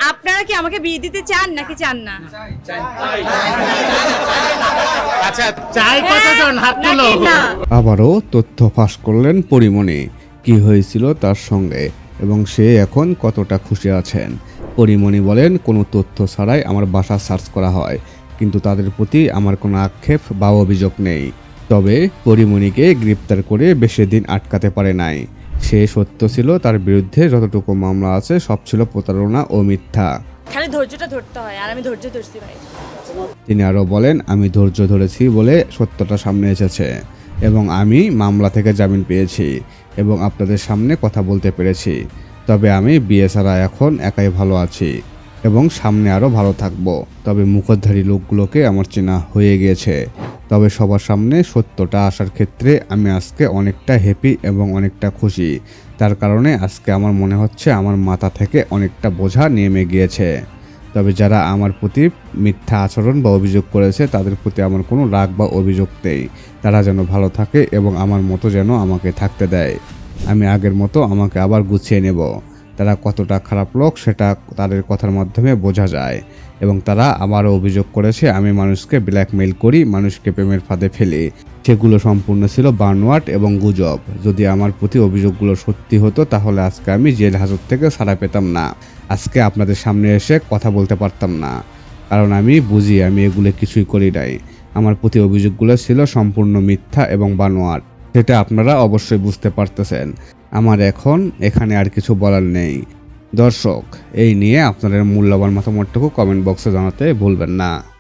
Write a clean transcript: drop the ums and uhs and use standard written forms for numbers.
আপনারা কি আমাকে বিয়ে দিতে চান নাকি চান না? আচ্ছা, চাই কতজন? হাত তুলো। নাকি না? আবারও তথ্য ফাঁস করলেন পরিমণি, কি হয়েছিল তার সঙ্গে এবং সে এখন কতটা খুশি আছেন। পরিমণি বলেন, কোনো তথ্য ছাড়াই আমার বাসা সার্চ করা হয়, কিন্তু তাদের প্রতি আমার কোনো আক্ষেপ বা অভিযোগ নেই। তবে পরিমণিকে গ্রেপ্তার করে বেশি দিন আটকাতে পারে নাই। সে সত্য ছিল, তার বিরুদ্ধে যতটুকু মামলা আছে সব ছিল প্রতারণা ও মিথ্যা। খালি ধৈর্যটা ধরতে হয়, আর আমি ধৈর্য ধরছি ভাই। তিনি আরও বলেন, আমি ধৈর্য ধরেছি বলে সত্যটা সামনে এসেছে এবং আমি মামলা থেকে জামিন পেয়েছি এবং আপনাদের সামনে কথা বলতে পেরেছি। তবে আমি বিয়ে ছাড়া এখন একাই ভালো আছি এবং সামনে আরও ভালো থাকব। তবে মুখোশধারী লোকগুলোকে আমার চেনা হয়ে গিয়েছে। তবে সবার সামনে সত্যটা আসার ক্ষেত্রে আমি আজকে অনেকটা হ্যাপি এবং অনেকটা খুশি। তার কারণে আজকে আমার মনে হচ্ছে আমার মাথা থেকে অনেকটা বোঝা নেমে গিয়েছে। তবে যারা আমার প্রতি মিথ্যা আচরণ বা অভিযোগ করেছে তাদের প্রতি আমার কোনো রাগ বা অভিযোগ নেই। তারা যেন ভালো থাকে এবং আমার মতো যেন আমাকে থাকতে দেয়। আমি আগের মতো আমাকে আবার গুছিয়ে নেব। তারা কতটা খারাপ লোক সেটা তাদের কথার মাধ্যমে বোঝা যায়। এবং তারা আবারও অভিযোগ করেছে আমি মানুষকে ব্ল্যাকমেইল করি, মানুষকে প্রেমের ফাঁদে ফেলি। সেগুলো সম্পূর্ণ ছিল বানোয়াট এবং গুজব। যদি আমার প্রতি অভিযোগগুলো সত্যি হতো তাহলে আজকে আমি জেল হাজত থেকে ছাড়া পেতাম না। আজকে আপনাদের সামনে এসে কথা বলতে পারতাম না, কারণ আমি বুঝি আমি এগুলো কিছুই করি নাই। আমার প্রতি অভিযোগগুলো ছিল সম্পূর্ণ মিথ্যা এবং বানোয়াট। সেটা আপনারা অবশ্যই বুঝতে পারতেছেন। আমার এখন এখানে আর কিছু বলার নেই। দর্শক, এই নিয়ে আপনাদের মূল্যবান মতামতটুকু কমেন্ট বক্সে জানাতে ভুলবেন না।